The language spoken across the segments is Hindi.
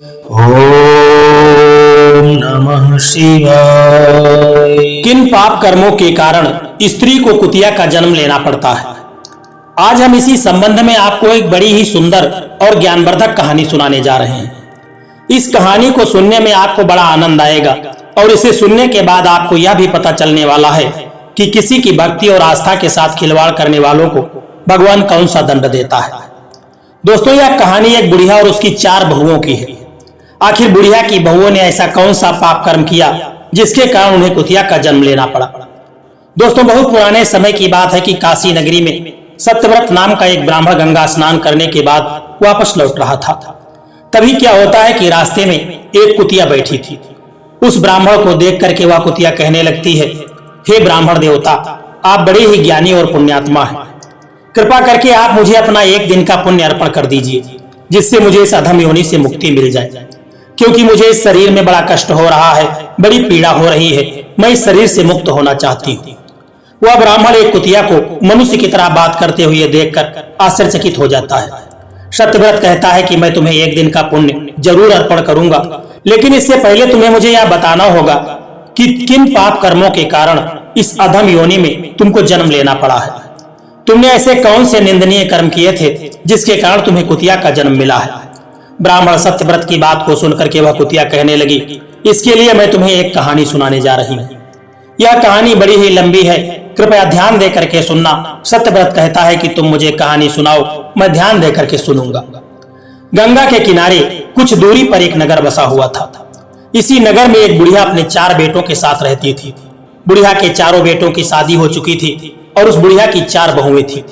ओम नमः शिवाय। किन पाप कर्मों के कारण स्त्री को कुतिया का जन्म लेना पड़ता है? आज हम इसी संबंध में आपको एक बड़ी ही सुंदर और ज्ञानवर्धक कहानी सुनाने जा रहे हैं। इस कहानी को सुनने में आपको बड़ा आनंद आएगा और इसे सुनने के बाद आपको यह भी पता चलने वाला है कि किसी की भक्ति और आस्था के साथ खिलवाड़ करने वालों को भगवान कौन सा दंड देता है। दोस्तों, यह कहानी एक बुढ़िया और उसकी 4 बहुओं की है। आखिर बुढ़िया की बहुओं ने ऐसा कौन सा पाप कर्म किया जिसके कारण उन्हें कुतिया का जन्म लेना पड़ा। दोस्तों, बहुत पुराने समय की बात है कि काशी नगरी में सत्यव्रत नाम का एक ब्राह्मण गंगा स्नान करने के बाद वापस लौट रहा था। तभी क्या होता है कि रास्ते में एक कुतिया बैठी थी। उस ब्राह्मण को देख करके वह कुतिया कहने लगती है, हे ब्राह्मण देवता, आप बड़े ही ज्ञानी और पुण्यात्मा हैं। कृपा करके आप मुझे अपना एक दिन का पुण्य अर्पण कर दीजिए, जिससे मुझे इस अधम योनि से मुक्ति मिल जाए, क्योंकि मुझे इस शरीर में बड़ा कष्ट हो रहा है, बड़ी पीड़ा हो रही है। मैं इस शरीर से मुक्त होना चाहती हूँ। वह ब्राह्मण एक कुतिया को मनुष्य की तरह बात करते हुए देखकर आश्चर्यचकित हो जाता है। सत्यव्रत कहता है कि मैं तुम्हें एक दिन का पुण्य जरूर अर्पण करूंगा, लेकिन इससे पहले तुम्हें मुझे यह बताना होगा कि किन पाप कर्मों के कारण इस अधम योनि में तुमको जन्म लेना पड़ा है। तुमने ऐसे कौन से निंदनीय कर्म किए थे जिसके कारण तुम्हें कुतिया का जन्म मिला है। ब्राह्मण सत्यव्रत की बात को सुनकर के वह कुतिया कहने लगी, इसके लिए मैं तुम्हें एक कहानी सुनाने जा रही हूँ। यह कहानी बड़ी ही लंबी है, कृपया ध्यान दे करके सुनना। सत्यव्रत कहता है कि तुम मुझे कहानी सुनाओ, मैं ध्यान दे करके सुनूंगा। गंगा के किनारे कुछ दूरी पर एक नगर बसा हुआ था। इसी नगर में एक बुढ़िया अपने 4 बेटों के साथ रहती थी। बुढ़िया के चारों बेटों की शादी हो चुकी थी और उस बुढ़िया की 4 बहुएं थी।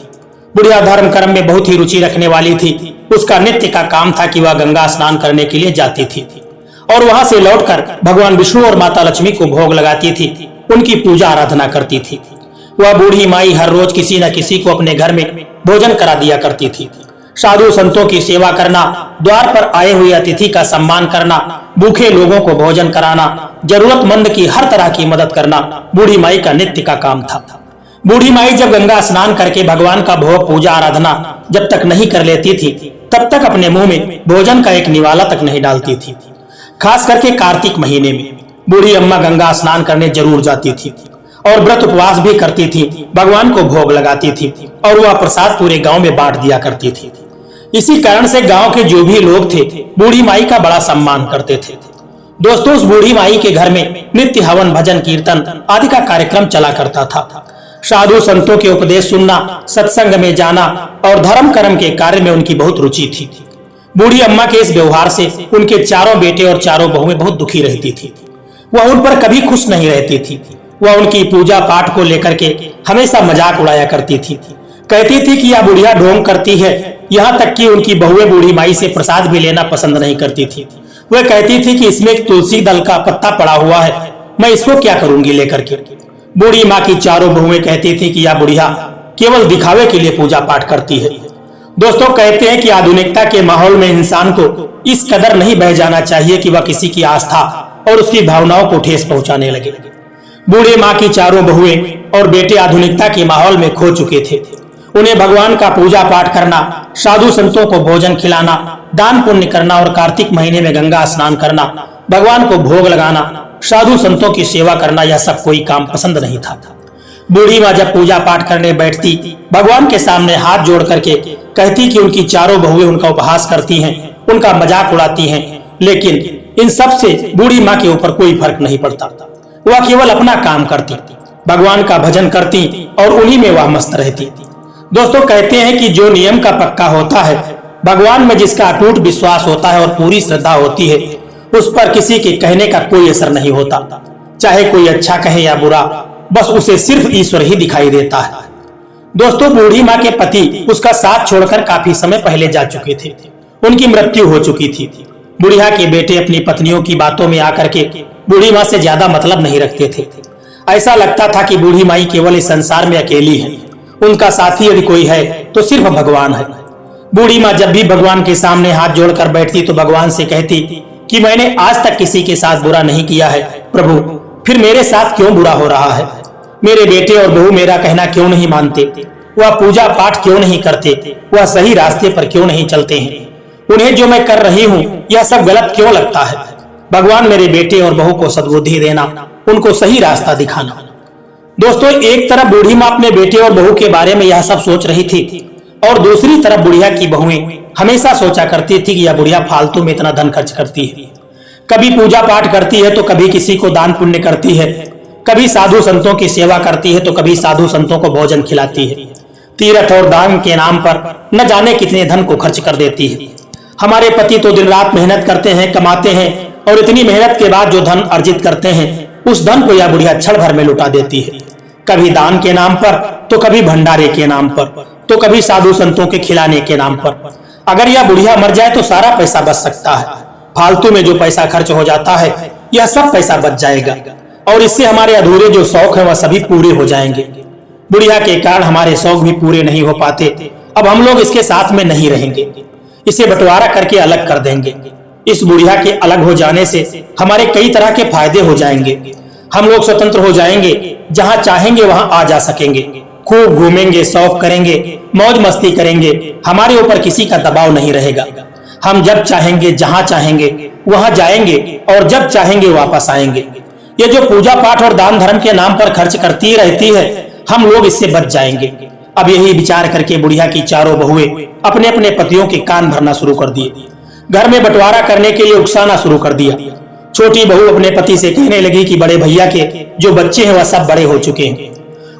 बुढ़िया धर्म कर्म में बहुत ही रुचि रखने वाली थी। उसका नित्य का काम था कि वह गंगा स्नान करने के लिए जाती थी और वहां से लौटकर भगवान विष्णु और माता लक्ष्मी को भोग लगाती थी, उनकी पूजा आराधना करती थी। वह बूढ़ी माई हर रोज किसी न किसी को अपने घर में भोजन करा दिया करती थी। साधु संतों की सेवा करना, द्वार पर आए हुए अतिथि का सम्मान करना, भूखे लोगों को भोजन कराना, जरूरतमंद की हर तरह की मदद करना बूढ़ी माई का नित्य का काम था। बूढ़ी माई जब गंगा स्नान करके भगवान का भोग पूजा आराधना जब तक नहीं कर लेती थी, तब तक अपने मुंह में भोजन का एक निवाला तक नहीं डालती थी। खास करके कार्तिक महीने में बूढ़ी अम्मा गंगा स्नान करने जरूर जाती थी और व्रत उपवास भी करती थी, भगवान को भोग लगाती थी और वह प्रसाद पूरे गांव में बांट दिया करती थी। इसी कारण से गांव के जो भी लोग थे बूढ़ी माई का बड़ा सम्मान करते थे। दोस्तों, उस बूढ़ी माई के घर में नित्य हवन, भजन, कीर्तन आदि का कार्यक्रम चला करता था। साधु संतों के उपदेश सुनना, सत्संग में जाना और धर्म कर्म के कार्य में उनकी बहुत रुचि थी। बूढ़ी अम्मा के इस व्यवहार से उनके 4 बेटे और 4 बहुएं बहुत दुखी रहती थी। वह उन पर कभी खुश नहीं रहती थी। वह उनकी पूजा पाठ को लेकर के हमेशा मजाक उड़ाया करती थी। कहती थी कि यह बुढ़िया ढोंग करती है। यहाँ तक कि उनकी बहुएं बूढ़ी माई से प्रसाद भी लेना पसंद नहीं करती थी। वह कहती थी कि इसमें एक तुलसी दल का पत्ता पड़ा हुआ है, मैं इसको क्या करूंगी लेकर के। बूढ़ी माँ की 4 बहुएं कहती थी कि यह बुढ़िया केवल दिखावे के लिए पूजा पाठ करती है। दोस्तों, कहते हैं कि आधुनिकता के माहौल में इंसान को इस कदर नहीं बह जाना चाहिए कि वह किसी की आस्था और उसकी भावनाओं को ठेस पहुंचाने लगे। बूढ़ी माँ की 4 बहुएं और बेटे आधुनिकता के माहौल में खो चुके थे। उन्हें भगवान का पूजा पाठ करना, साधु संतों को भोजन खिलाना, दान पुण्य करना और कार्तिक महीने में गंगा स्नान करना, भगवान को भोग लगाना, साधु संतों की सेवा करना, यह सब कोई काम पसंद नहीं था। बूढ़ी माँ जब पूजा पाठ करने बैठती, भगवान के सामने हाथ जोड़ करके कहती कि उनकी 4 बहुएं उनका उपहास करती हैं, उनका मजाक उड़ाती हैं, लेकिन इन सब से बूढ़ी माँ के ऊपर कोई फर्क नहीं पड़ता। वह केवल अपना काम करती, भगवान का भजन करती और उन्हीं में वह मस्त रहती। दोस्तों, कहते हैं कि जो नियम का पक्का होता है, भगवान में जिसका अटूट विश्वास होता है और पूरी श्रद्धा होती है, उस पर किसी के कहने का कोई असर नहीं होता। चाहे कोई अच्छा कहे या बुरा, बस उसे सिर्फ ईश्वर ही दिखाई देता है। दोस्तों, बूढ़ी माँ के पति उसका साथ छोड़कर काफी समय पहले जा चुके थे। उनकी मृत्यु हो चुकी थी। बुढ़िया के बेटे अपनी पत्नियों की बातों में आकर के बूढ़ी माँ से ज्यादा मतलब नहीं रखते थे। ऐसा लगता था कि बूढ़ी माई केवल इस संसार में अकेली है। उनका साथी यदि कोई है तो सिर्फ भगवान है। बूढ़ी माँ जब भी भगवान के सामने हाथ जोड़कर बैठती तो भगवान से कहती कि मैंने आज तक किसी के साथ बुरा नहीं किया है प्रभु, फिर मेरे साथ क्यों बुरा हो रहा है। मेरे बेटे और बहू मेरा कहना क्यों नहीं मानते, वह पूजा पाठ क्यों नहीं करते, वह सही रास्ते पर क्यों नहीं चलते हैं। उन्हें जो मैं कर रही हूँ यह सब गलत क्यों लगता है? भगवान मेरे बेटे और बहू को सद्बुद्धि देना, उनको सही रास्ता दिखाना। दोस्तों, एक तरफ बूढ़ी माँ अपने बेटे और बहू के बारे में यह सब सोच रही थी और दूसरी तरफ बुढ़िया की बहुएं हमेशा सोचा करती थी कि यह बुढ़िया फालतू में इतना धन खर्च करती है। कभी पूजा पाठ करती है तो कभी किसी को दान पुण्य करती है, कभी साधु संतों की सेवा करती है तो कभी साधु संतों को भोजन खिलाती है। तीर्थ और दान के नाम पर न जाने कितने धन को खर्च कर देती है। हमारे पति तो दिन रात मेहनत करते हैं, कमाते हैं और इतनी मेहनत के बाद जो धन अर्जित करते हैं उस धन को यह बुढ़िया क्षण भर में लुटा देती है। कभी दान के नाम पर तो कभी भंडारे के नाम पर तो कभी साधु संतों के खिलाने के नाम पर। अगर यह बुढ़िया मर जाए तो सारा पैसा बच सकता है। फालतू में जो पैसा खर्च हो जाता है यह सब पैसा बच जाएगा और इससे हमारे अधूरे जो शौक है वह सभी पूरे हो जाएंगे। बुढ़िया के कारण हमारे शौक भी पूरे नहीं हो पाते। अब हम लोग इसके साथ में नहीं रहेंगे, इसे बंटवारा करके अलग कर देंगे। इस बुढ़िया के अलग हो जाने से हमारे कई तरह के फायदे हो जाएंगे। हम लोग स्वतंत्र हो जाएंगे, जहां चाहेंगे वहां आ जा सकेंगे, खूब घूमेंगे, शौक करेंगे, मौज मस्ती करेंगे। हमारे ऊपर किसी का दबाव नहीं रहेगा। हम जब चाहेंगे जहां चाहेंगे वहां जाएंगे और जब चाहेंगे वापस आएंगे। ये जो पूजा पाठ और दान धर्म के नाम पर खर्च करती रहती है, हम लोग इससे बच जाएंगे। अब यही विचार करके बुढ़िया की चारों बहुएं अपने अपने पतियों के कान भरना शुरू कर दिए। घर में बंटवारा करने के लिए उकसाना शुरू कर दिया। छोटी बहू अपने पति से कहने लगी कि बड़े भैया के जो बच्चे हैं वह सब बड़े हो चुके हैं,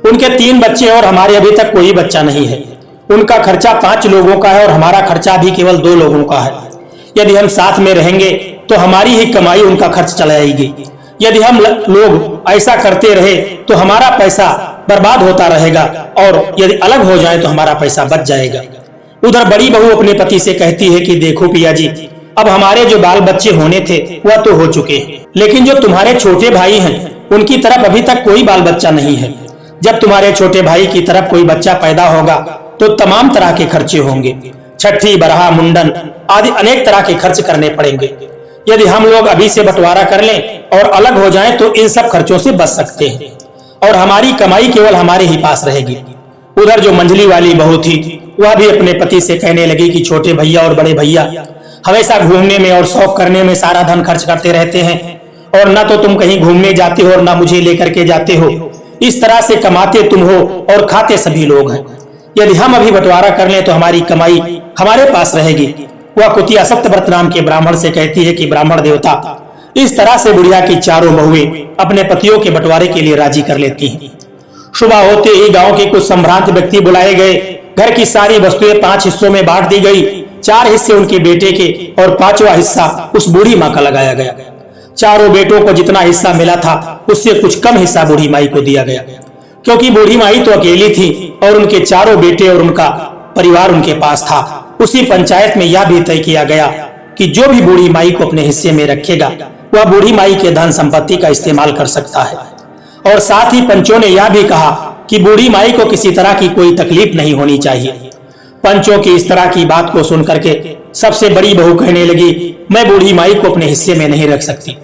उनके 3 बच्चे और हमारे अभी तक कोई बच्चा नहीं है। उनका खर्चा 5 लोगों का है और हमारा खर्चा भी केवल 2 लोगों का है। यदि हम साथ में रहेंगे तो हमारी ही कमाई उनका खर्च चलाएगी। यदि हम लोग ऐसा करते रहे तो हमारा पैसा बर्बाद होता रहेगा और यदि अलग हो जाए तो हमारा पैसा बच जाएगा। उधर बड़ी बहू अपने पति से कहती है कि देखो पिया जी, अब हमारे जो बाल बच्चे होने थे वह तो हो चुके हैं, लेकिन जो तुम्हारे छोटे भाई हैं उनकी तरफ अभी तक कोई बाल बच्चा नहीं है। जब तुम्हारे छोटे भाई की तरफ कोई बच्चा पैदा होगा तो तमाम तरह के खर्चे होंगे, छठी, बरहा, मुंडन आदि अनेक तरह के खर्च करने पड़ेंगे। यदि हम लोग अभी से बंटवारा कर लें और अलग हो जाएं तो इन सब खर्चों से बच सकते हैं और हमारी कमाई केवल हमारे ही पास रहेगी। उधर जो मंझली वाली बहू थी वह भी अपने पति से कहने लगी कि छोटे भैया और बड़े भैया हमेशा घूमने में और शौक करने में सारा धन खर्च करते रहते हैं और न तो तुम कहीं घूमने जाते हो और न मुझे लेकर के जाते हो। इस तरह से कमाते तुम हो और खाते सभी लोग हैं। यदि हम अभी बंटवारा कर लें तो हमारी कमाई हमारे पास रहेगी। वह कुतिया सत्यव्रत नाम के ब्राह्मण से कहती है कि ब्राह्मण देवता, इस तरह से बुढ़िया की चारों बहुएं अपने पतियों के बंटवारे के लिए राजी कर लेती हैं। सुबह होते ही गांव के कुछ संभ्रांत व्यक्ति बुलाए गए। घर की सारी वस्तुएं 5 हिस्सों में बांट दी गई। 4 हिस्से उनके बेटे के और 5वां हिस्सा उस बूढ़ी माँ का लगाया गया। चारों बेटों को जितना हिस्सा मिला था उससे कुछ कम हिस्सा बूढ़ी माई को दिया गया, क्योंकि बूढ़ी माई तो अकेली थी और उनके चारों बेटे और उनका परिवार उनके पास था। उसी पंचायत में यह भी तय किया गया कि जो भी बूढ़ी माई को अपने हिस्से में रखेगा वह बूढ़ी माई के धन संपत्ति का इस्तेमाल कर सकता है। और साथ ही पंचों ने यह भी कहा कि बूढ़ी माई को किसी तरह की कोई तकलीफ नहीं होनी चाहिए। पंचों की इस तरह की बात को सुनकर के सबसे बड़ी बहू कहने लगी, मैं बूढ़ी माई को अपने हिस्से में नहीं रख सकती,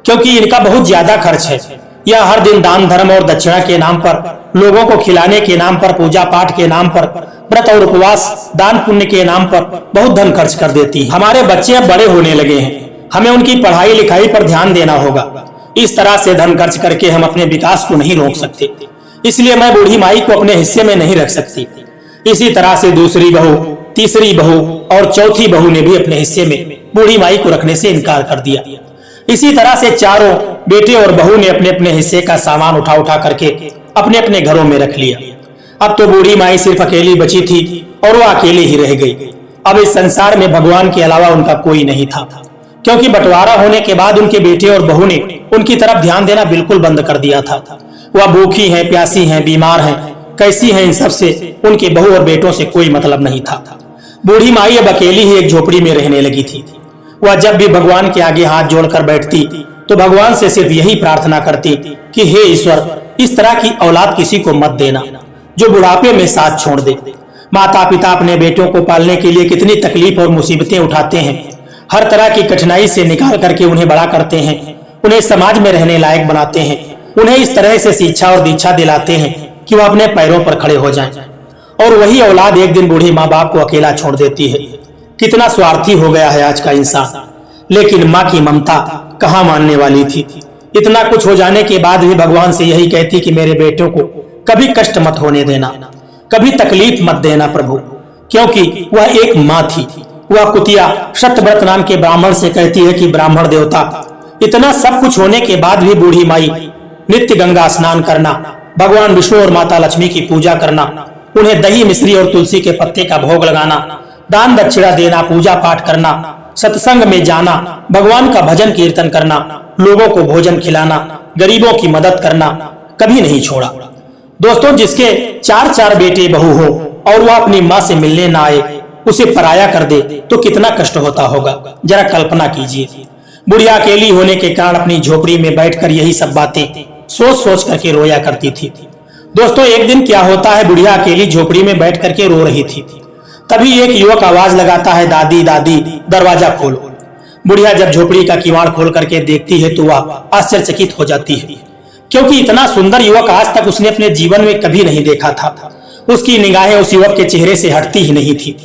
क्योंकि इनका बहुत ज्यादा खर्च है। यह हर दिन दान धर्म और दक्षिणा के नाम पर, लोगों को खिलाने के नाम पर, पूजा पाठ के नाम पर, व्रत और उपवास, दान पुण्य के नाम पर बहुत धन खर्च कर देती है। हमारे बच्चे अब बड़े होने लगे हैं, हमें उनकी पढ़ाई लिखाई पर ध्यान देना होगा। इस तरह से धन खर्च करके हम अपने विकास को नहीं रोक सकते, इसलिए मैं बूढ़ी माई को अपने हिस्से में नहीं रख सकती। इसी तरह से दूसरी बहू, तीसरी बहू और चौथी बहू ने भी अपने हिस्से में बूढ़ी माई को रखने से इनकार कर दिया। इसी तरह से चारों बेटे और बहू ने अपने अपने हिस्से का सामान उठा उठा करके अपने अपने घरों में रख लिया। अब तो बूढ़ी माई सिर्फ अकेली बची थी और वह अकेली ही रह गई। अब इस संसार में भगवान के अलावा उनका कोई नहीं था, क्योंकि बंटवारा होने के बाद उनके बेटे और बहू ने उनकी तरफ ध्यान देना बिल्कुल बंद कर दिया था। वह भूखी हैं, प्यासी हैं, बीमार हैं, कैसी हैं, इन सब से उनके बहू और बेटों से कोई मतलब नहीं था। बूढ़ी माई अब अकेली ही एक झोपड़ी में रहने लगी थी। वह जब भी भगवान के आगे हाथ जोड़कर बैठती तो भगवान से सिर्फ यही प्रार्थना करती कि हे ईश्वर, इस तरह की औलाद किसी को मत देना जो बुढ़ापे में साथ छोड़ दे। माता पिता अपने बेटों को पालने के लिए कितनी तकलीफ और मुसीबतें उठाते हैं, हर तरह की कठिनाई से निकाल करके उन्हें बड़ा करते हैं, उन्हें समाज में रहने लायक बनाते हैं, उन्हें इस तरह से शिक्षा और दीक्षा दिलाते हैं कि वह अपने पैरों पर खड़े हो जाएं। और वही औलाद एक दिन बूढ़े माँ बाप को अकेला छोड़ देती है। कितना स्वार्थी हो गया है आज का इंसान। लेकिन माँ की ममता कहाँ मानने वाली थी। इतना कुछ हो जाने के बाद भी भगवान से यही कहती कि मेरे बेटों को कभी कष्ट मत होने देना, कभी तकलीफ मत देना प्रभु, क्योंकि वह एक माँ थी। वह कुतिया शतव्रत नाम के ब्राह्मण से कहती है कि ब्राह्मण देवता, इतना सब कुछ होने के बाद भी बूढ़ी माई नित्य गंगा स्नान करना, भगवान विष्णु और माता लक्ष्मी की पूजा करना, उन्हें दही मिश्री और तुलसी के पत्ते का भोग लगाना, दान दक्षिणा देना, पूजा पाठ करना, सत्संग में जाना, भगवान का भजन कीर्तन करना, लोगों को भोजन खिलाना, गरीबों की मदद करना कभी नहीं छोड़ा। दोस्तों, जिसके 4 बेटे बहू हो और वह अपनी माँ से मिलने ना आए, उसे पराया कर दे तो कितना कष्ट होता होगा, जरा कल्पना कीजिए। बुढ़िया अकेली होने के कारण अपनी झोपड़ी में बैठकर यही सब बातें सोच सोच करके रोया करती थी। दोस्तों, एक दिन क्या होता है, बुढ़िया अकेली झोपड़ी में बैठ करके रो रही थी। तभी एक युवक आवाज लगाता है, दादी दादी दरवाजा खोलो। बुढ़िया जब झोपड़ी का किवाड़ खोल करके देखती है तो वह आश्चर्यचकित हो जाती है, क्योंकि इतना सुंदर युवक आज तक उसने अपने जीवन में कभी नहीं देखा था। उसकी निगाहें उस युवक के चेहरे से हटती ही नहीं थी।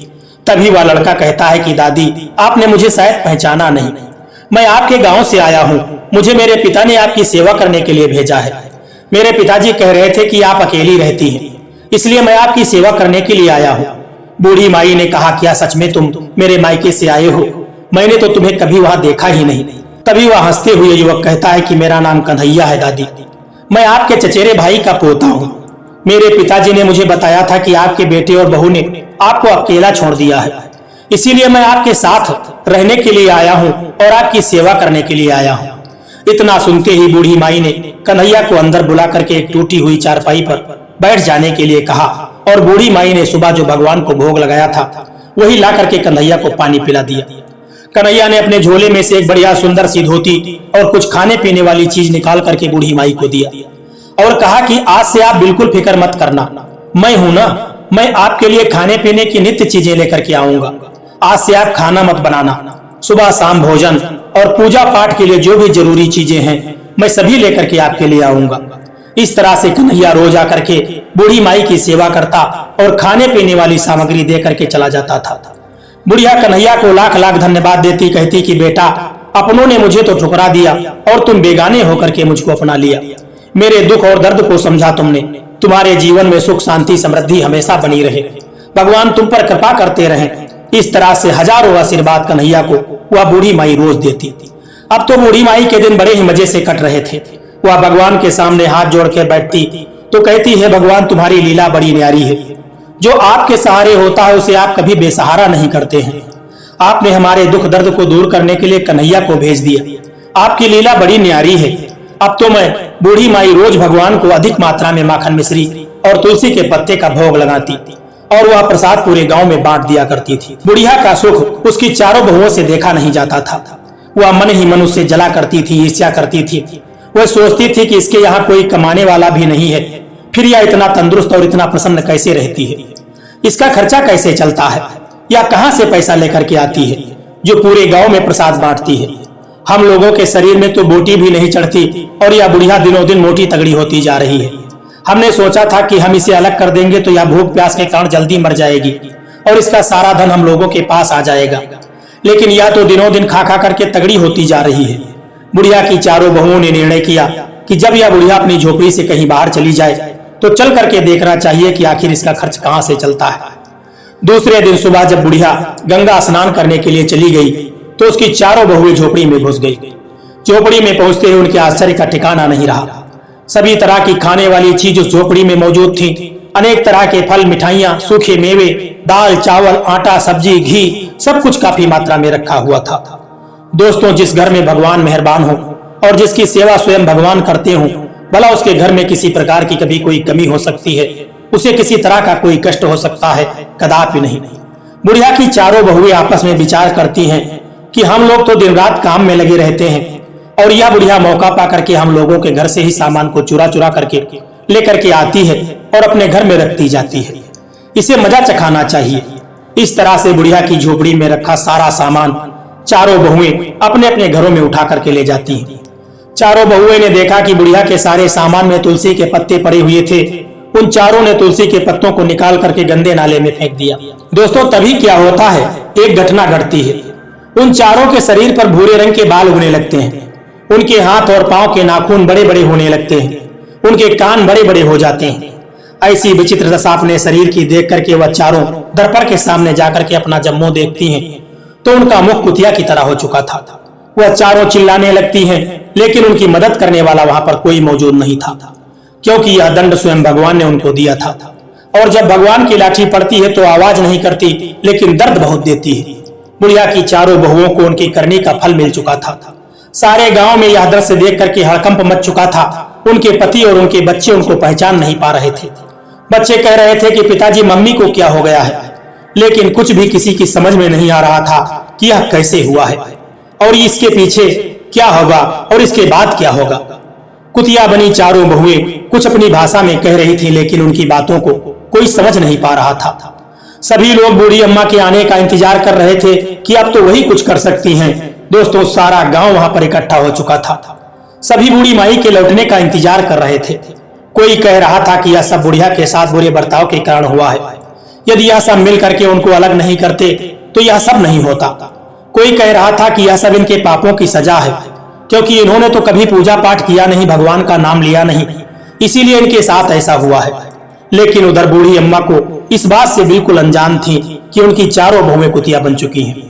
तभी वह लड़का कहता है कि दादी, आपने मुझे शायद पहचाना नहीं, मैं आपके गांव से आया हूँ। मुझे मेरे पिता ने आपकी सेवा करने के लिए भेजा है। मेरे पिताजी कह रहे थे कि आप अकेली रहती हैं, इसलिए मैं आपकी सेवा करने के लिए आया हूँ। बूढ़ी माई ने कहा, क्या सच में तुम मेरे मायके से आए हो? मैंने तो तुम्हें कभी वहां देखा ही नहीं। तभी वह हंसते हुए युवक कहता है कि मेरा नाम कन्हैया है दादी, मैं आपके चचेरे भाई का पोता हूँ। मेरे पिताजी ने मुझे बताया था कि आपके बेटे और बहू ने आपको अकेला छोड़ दिया है, इसीलिए मैं आपके साथ रहने के लिए आया हूँ और आपकी सेवा करने के लिए आया हूँ। इतना सुनते ही बूढ़ी माई ने कन्हैया को अंदर बुला करके एक टूटी हुई चारपाई पर बैठ जाने के लिए कहा और बूढ़ी माई ने सुबह जो भगवान को भोग लगाया था वही ला करके कन्हैया को पानी पिला दिया। कन्हैया ने अपने झोले में से एक बढ़िया सुंदर सी धोती और कुछ खाने पीने वाली चीज निकाल करके बूढ़ी माई को दिया और कहा कि आज से आप बिल्कुल फिक्र मत करना, मैं हूं ना, मैं आपके लिए खाने पीने की नित्य चीजें लेकर के आऊंगा। आज से आप खाना मत बनाना, सुबह शाम भोजन और पूजा पाठ के लिए जो भी जरूरी चीजें हैं मैं सभी लेकर के आपके लिए आऊंगा। इस तरह से कन्हैया रोज आकर के बूढ़ी माई की सेवा करता और खाने पीने वाली सामग्री दे करके चला जाता था। बुढ़िया कन्हैया को लाख लाख धन्यवाद देती, कहती कि बेटा, अपनों ने मुझे तो ठुकरा दिया और तुम बेगाने होकर के मुझको अपना लिया। मेरे दुख और दर्द को समझा तुमने। तुम्हारे जीवन में सुख शांति समृद्धि हमेशा बनी रहे, भगवान तुम पर कृपा करते रहे। इस तरह से हजारों आशीर्वाद कन्हैया को वह बूढ़ी माई रोज देती। अब तो बूढ़ी माई के दिन बड़े ही मजे से कट रहे थे। वह भगवान के सामने हाथ जोड़ के बैठती तो कहती है, भगवान तुम्हारी लीला बड़ी न्यारी है। जो आपके सहारे होता है उसे आप कभी बेसहारा नहीं करते हैं। आपने हमारे दुख दर्द को दूर करने के लिए कन्हैया को भेज दिया। आपकी लीला बड़ी न्यारी है। अब तो मैं बूढ़ी माई रोज भगवान को अधिक मात्रा में माखन मिश्री और तुलसी के पत्ते का भोग लगाती और वह प्रसाद पूरे गांव में बांट दिया करती थी। बुढ़िया का सुख उसकी चारों बहुओं से देखा नहीं जाता था। वह मन ही मन उससे जला करती थी, ईर्ष्या करती थी। वह सोचती थी कि इसके यहाँ कोई कमाने वाला भी नहीं है, फिर यह इतना तंदुरुस्त और इतना प्रसन्न कैसे रहती है? इसका खर्चा कैसे चलता है? या कहां से पैसा लेकर के आती है जो पूरे गांव में प्रसाद बांटती है? हम लोगों के शरीर में तो बोटी भी नहीं चढ़ती और यह बुढ़िया दिनों दिन मोटी तगड़ी होती जा रही है। हमने सोचा था कि हम इसे अलग कर देंगे तो यह भूख प्यास के कारण जल्दी मर जाएगी और इसका सारा धन हम लोगों के पास आ जाएगा, लेकिन यह तो दिनों दिन खा खा करके तगड़ी होती जा रही है। बुढ़िया की चारों बहुओं ने निर्णय किया कि जब यह बुढ़िया अपनी झोपड़ी से कहीं बाहर चली जाए तो चल करके देखना चाहिए कि आखिर इसका खर्च कहां से चलता है। दूसरे दिन सुबह जब बुढ़िया गंगा स्नान करने के लिए चली गई तो उसकी चारों बहुएं झोपड़ी में घुस गई। झोपड़ी में पहुंचते ही उनके आश्चर्य का ठिकाना नहीं रहा। सभी तरह की खाने वाली चीज उस झोपड़ी में मौजूद थी। अनेक तरह के फल, मिठाइयां, सूखे मेवे, दाल, चावल, आटा, सब्जी, घी, सब कुछ काफी मात्रा में रखा हुआ था। दोस्तों, जिस घर में भगवान मेहरबान हो और जिसकी सेवा स्वयं भगवान करते हो, भला उसके घर में किसी प्रकार की कभी कोई कमी हो सकती है? उसे किसी तरह का कोई कष्ट हो सकता है? कदापि नहीं। बुढ़िया की चारों बहुएं आपस में विचार करती हैं कि हम लोग तो दिन रात काम में लगे रहते हैं और यह बुढ़िया मौका पा करके हम लोगों के घर से ही सामान को चुरा चुरा करके लेकर के आती है और अपने घर में रखती जाती है। इसे मजा चखाना चाहिए। इस तरह से बुढ़िया की झोपड़ी में रखा सारा सामान चारों बहुएं अपने अपने घरों में उठा करके ले जाती हैं। चारों बहुएं ने देखा कि बुढ़िया के सारे सामान में तुलसी के पत्ते पड़े हुए थे। उन चारों ने तुलसी के पत्तों को निकाल करके गंदे नाले में फेंक दिया। दोस्तों, तभी क्या होता है, एक घटना घटती है। उन चारों के शरीर पर भूरे रंग के बाल उगने लगते हैं। उनके हाथ और पांव के नाखून बड़े बड़े होने लगते हैं। उनके कान बड़े बड़े हो जाते हैं। ऐसी विचित्र दशा अपने शरीर की देख करके वह चारों दर्पण के सामने जाकर के अपना जब मुंह देखती हैं तो उनका मुख कुतिया की तरह हो चुका था। वह चारों चिल्लाने लगती हैं, लेकिन उनकी मदद करने वाला वहां पर कोई मौजूद नहीं था, क्योंकि यह दंड स्वयं भगवान ने उनको दिया था। और जब भगवान की लाठी पड़ती है तो आवाज नहीं करती, लेकिन दर्द बहुत देती है। बुढ़िया की चारों बहुओं को उनकी करनी का फल मिल चुका था। सारे गांव में यह दृश्य देख करके हड़कंप मच चुका था। उनके पति और उनके बच्चे उनको पहचान नहीं पा रहे थे। बच्चे कह रहे थे कि पिताजी, मम्मी को क्या हो गया है, लेकिन कुछ भी किसी की समझ में नहीं आ रहा था कि यह कैसे हुआ है और इसके पीछे क्या होगा और इसके बाद क्या होगा। कुतिया बनी चारों बहुएं कुछ अपनी भाषा में कह रही थी, लेकिन उनकी बातों को कोई समझ नहीं पा रहा था। सभी लोग बूढ़ी अम्मा के आने का इंतजार कर रहे थे कि अब तो वही कुछ कर सकती हैं। दोस्तों, सारा गांव वहां पर इकट्ठा हो चुका था। सभी बूढ़ी माई के लौटने का इंतजार कर रहे थे। कोई कह रहा था कि यह सब बुढ़िया के साथ बुरे बर्ताव के कारण हुआ है। यदि यह सब मिल करके उनको अलग नहीं करते तो यह सब नहीं होता। कोई कह रहा था कि यह सब इनके पापों की सजा है, क्योंकि इन्होंने तो कभी पूजा पाठ किया नहीं, भगवान का नाम लिया नहीं, इसीलिए इनके साथ ऐसा हुआ है। लेकिन उधर बूढ़ी अम्मा को इस बात से बिल्कुल अनजान थी कि उनकी चारों बहुएं कुतिया बन चुकी हैं।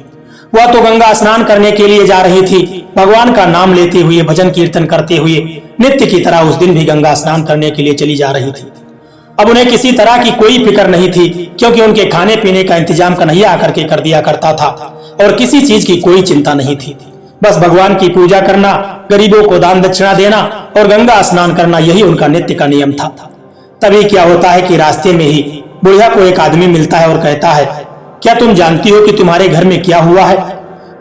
वह तो गंगा स्नान करने के लिए जा रही थी, भगवान का नाम लेते हुए, भजन कीर्तन करते हुए नित्य की तरह उस दिन भी गंगा स्नान करने के लिए चली जा रही थी। अब उन्हें किसी तरह की कोई फिक्र नहीं थी, क्योंकि उनके खाने पीने का इंतजाम कन्हैया आकर के कर दिया करता था और किसी चीज की कोई चिंता नहीं थी। बस भगवान की पूजा करना, गरीबों को दान दक्षिणा देना और गंगा स्नान करना, यही उनका नित्य का नियम था। तभी क्या होता है कि रास्ते में ही बुढ़िया को एक आदमी मिलता है और कहता है, क्या तुम जानती हो कि तुम्हारे घर में क्या हुआ है?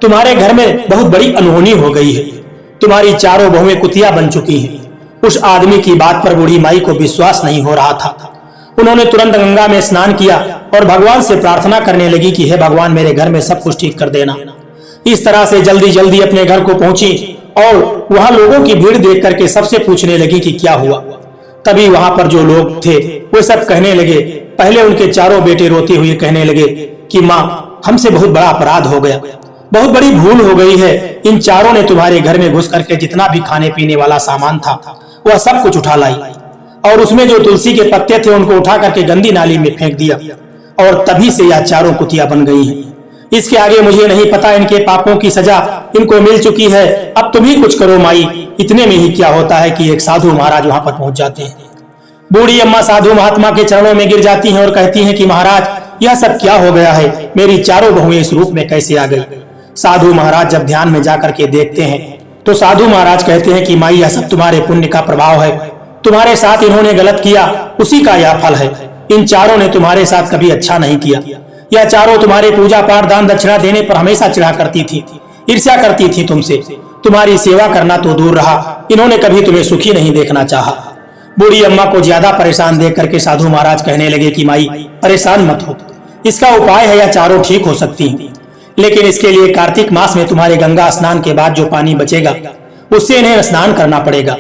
तुम्हारे घर में बहुत बड़ी अनहोनी हो गई है। तुम्हारी चारों बहुएं कुतिया बन चुकी हैं। उस आदमी की बात पर बूढ़ी माई को विश्वास नहीं हो रहा था। उन्होंने तुरंत गंगा में स्नान किया और भगवान से प्रार्थना करने लगी कि हे भगवान, मेरे घर में सब कुछ ठीक कर देना। इस तरह से जल्दी जल्दी अपने घर को पहुंची और वहां लोगों की भीड़ देख करके सबसे पूछने लगी कि क्या हुआ। तभी वहां पर जो लोग थे वे सब कहने लगे, पहले उनके चारों बेटे रोते हुए कहने लगे कि माँ, हमसे बहुत बड़ा अपराध हो गया, बहुत बड़ी भूल हो गई है। इन चारों ने तुम्हारे घर में घुस करके जितना भी खाने पीने वाला सामान था वह सब कुछ उठा लाई और उसमें जो तुलसी के पत्ते थे उनको उठा करके गंदी नाली में फेंक दिया और तभी से यह चारों कुतिया बन गई हैं। इसके आगे मुझे नहीं पता, इनके पापों की सजा इनको मिल चुकी है। अब तुम ही कुछ करो माई। इतने में ही क्या होता है कि एक साधु महाराज वहां पर पहुंच जाते हैं। बूढ़ी अम्मा साधु महात्मा के चरणों में गिर जाती हैं और कहती हैं कि महाराज, यह सब क्या हो गया है? मेरी चारों बहुएं इस रूप में कैसे आ गई? साधु महाराज जब ध्यान में जाकर के देखते हैं तो साधु महाराज कहते हैं कि माई, यह सब तुम्हारे पुण्य का प्रभाव है। तुम्हारे साथ इन्होंने गलत किया, उसी का यह फल है। इन चारों ने तुम्हारे साथ कभी अच्छा नहीं किया। यह चारों तुम्हारे पूजा पाठ दान दक्षिणा देने पर हमेशा चिढ़ा करती थी, ईर्ष्या करती थी तुमसे। तुम्हारी सेवा करना तो दूर रहा, इन्होंने कभी तुम्हें सुखी नहीं देखना चाहा। बूढ़ी अम्मा को ज्यादा परेशान देख करके साधु महाराज कहने लगे कि माई, परेशान मत हो, इसका उपाय है, यह चारों ठीक हो सकती हैं। लेकिन इसके लिए कार्तिक मास में तुम्हारे गंगा स्नान के बाद जो पानी बचेगा उससे इन्हें स्नान करना पड़ेगा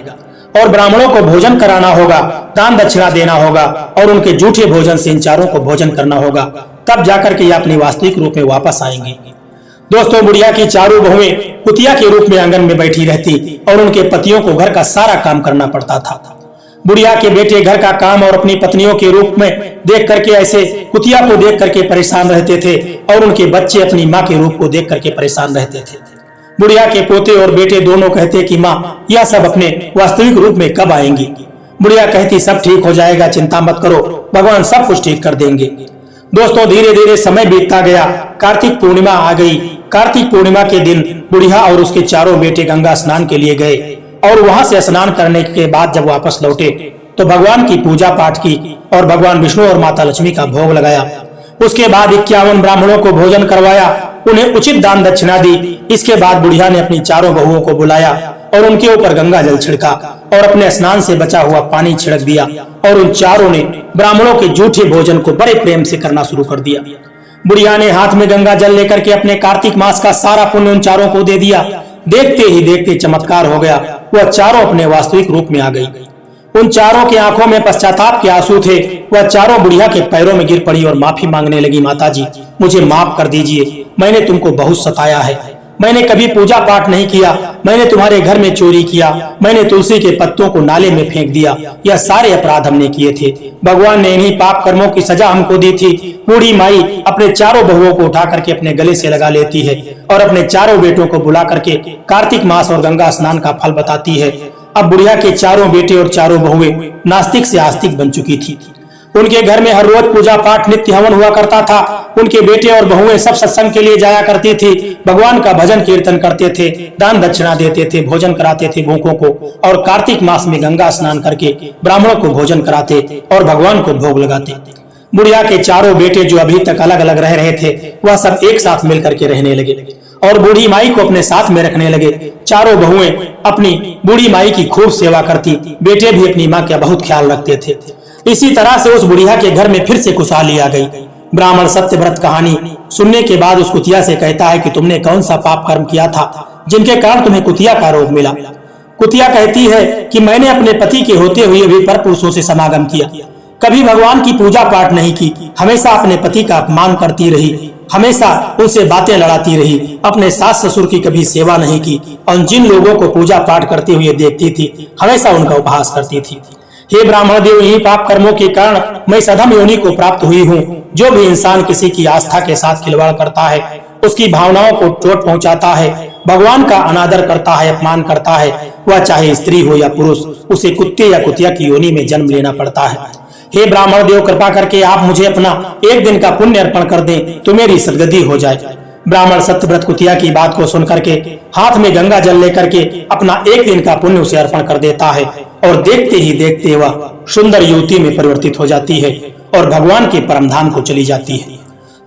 और ब्राह्मणों को भोजन कराना होगा, दान दक्षिणा देना होगा और उनके जूठे भोजन से इन चारों को भोजन करना होगा। तब जाकर के ये अपने वास्तविक रूप में वापस आएंगे। दोस्तों, बुढ़िया की चारों बहुएं कुतिया के रूप में आंगन में बैठी रहती और उनके पतियों को घर का सारा काम करना पड़ता था। बुढ़िया के बेटे घर का काम और अपनी पत्नियों के रूप में देख करके ऐसे कुतिया को देख करके परेशान रहते थे और उनके बच्चे अपनी माँ के रूप को देख करके परेशान रहते थे। बुढ़िया के पोते और बेटे दोनों कहते कि माँ, यह सब अपने वास्तविक रूप में कब आएंगी? बुढ़िया कहती, सब ठीक हो जाएगा, चिंता मत करो, भगवान सब कुछ ठीक कर देंगे। दोस्तों, धीरे धीरे समय बीतता गया। कार्तिक पूर्णिमा आ गई। कार्तिक पूर्णिमा के दिन बुढ़िया और उसके चारों बेटे गंगा स्नान के लिए गए और वहां से स्नान करने के बाद जब वापस लौटे तो भगवान की पूजा पाठ की और भगवान विष्णु और माता लक्ष्मी का भोग लगाया। उसके बाद 51 ब्राह्मणों को भोजन करवाया, उन्हें उचित दान दक्षिणा दी। इसके बाद बुढ़िया ने अपनी चारों बहुओं को बुलाया और उनके ऊपर गंगा जल छिड़का और अपने स्नान से बचा हुआ पानी छिड़क दिया और उन चारों ने ब्राह्मणों के जूठे भोजन को बड़े प्रेम से करना शुरू कर दिया। बुढ़िया ने हाथ में गंगा जल लेकर के अपने कार्तिक मास का सारा पुण्य उन चारों को दे दिया। देखते ही देखते चमत्कार हो गया, वह चारों अपने वास्तविक रूप में आ गई। उन चारों की आंखों में पश्चाताप के आंसू थे। वह चारों बुढ़िया के पैरों में गिर पड़ी और माफी मांगने लगी, माता जी मुझे माफ कर दीजिए, मैंने तुमको बहुत सताया है, मैंने कभी पूजा पाठ नहीं किया, मैंने तुम्हारे घर में चोरी किया, मैंने तुलसी के पत्तों को नाले में फेंक दिया, यह सारे अपराध हमने किए थे। भगवान ने इन्हीं पाप कर्मों की सजा हमको दी थी। बूढ़ी माई अपने चारों बहुओं को उठा करके अपने गले से लगा लेती है और अपने चारों बेटों को बुला करके कार्तिक मास और गंगा स्नान का फल बताती है। अब बुढ़िया के चारों बेटे और चारों बहुएं नास्तिक से आस्तिक बन चुकी थी। उनके घर में हर रोज पूजा पाठ नित्य हवन हुआ करता था। उनके बेटे और बहुएं सब सत्संग के लिए जाया करती थी, भगवान का भजन कीर्तन करते थे, दान दक्षिणा देते थे, भोजन कराते थे भूखों को, और कार्तिक मास में गंगा स्नान करके ब्राह्मणों को भोजन कराते और भगवान को भोग लगाते। बुढ़िया के चारों बेटे जो अभी तक अलग अलग रह रहे थे, वह सब एक साथ मिल करके रहने लगे और बूढ़ी माई को अपने साथ में रखने लगे। चारों बहुएं अपनी बूढ़ी माई की खूब सेवा करती, बेटे भी अपनी माँ का बहुत ख्याल रखते थे। इसी तरह से उस बुढ़िया के घर में फिर से खुशहाली आ गई। ब्राह्मण सत्यव्रत कहानी सुनने के बाद उस कुतिया से कहता है कि तुमने कौन सा पाप कर्म किया था जिनके कारण तुम्हें कुतिया का रोग मिला। कुतिया कहती है कि मैंने अपने पति के होते हुए भी पर पुरुषों से समागम किया, कभी भगवान की पूजा पाठ नहीं की, हमेशा अपने पति का अपमान करती रही, हमेशा उनसे बातें लड़ाती रही, अपने सास ससुर की कभी सेवा नहीं की और जिन लोगों को पूजा पाठ करते हुए देखती थी हमेशा उनका उपहास करती थी। हे ब्राह्मण देव, इन्हीं पाप कर्मों के कारण मैं सधम योनि को प्राप्त हुई हूँ। जो भी इंसान किसी की आस्था के साथ खिलवाड़ करता है, उसकी भावनाओं को चोट पहुंचाता है, भगवान का अनादर करता है, अपमान करता है, वह चाहे स्त्री हो या पुरुष, उसे कुत्ते या कुतिया की योनि में जन्म लेना पड़ता है। हे ब्राह्मण देव, कृपा करके आप मुझे अपना एक दिन का पुण्य अर्पण कर दें तो मेरी सदगति हो जाए। ब्राह्मण सत्यव्रत कुतिया की बात को सुनकर के हाथ में गंगा जल लेकर के अपना एक दिन का पुण्य उसे अर्पण कर देता है और देखते ही देखते वह सुंदर युवती में परिवर्तित हो जाती है और भगवान के परमधाम को चली जाती है।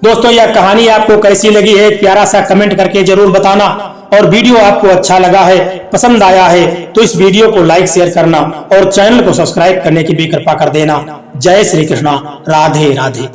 दोस्तों, यह कहानी आपको कैसी लगी है प्यारा सा कमेंट करके जरूर बताना, और वीडियो आपको अच्छा लगा है, पसंद आया है तो इस वीडियो को लाइक शेयर करना और चैनल को सब्सक्राइब करने की भी कृपा कर देना। जय श्री कृष्णा, राधे राधे।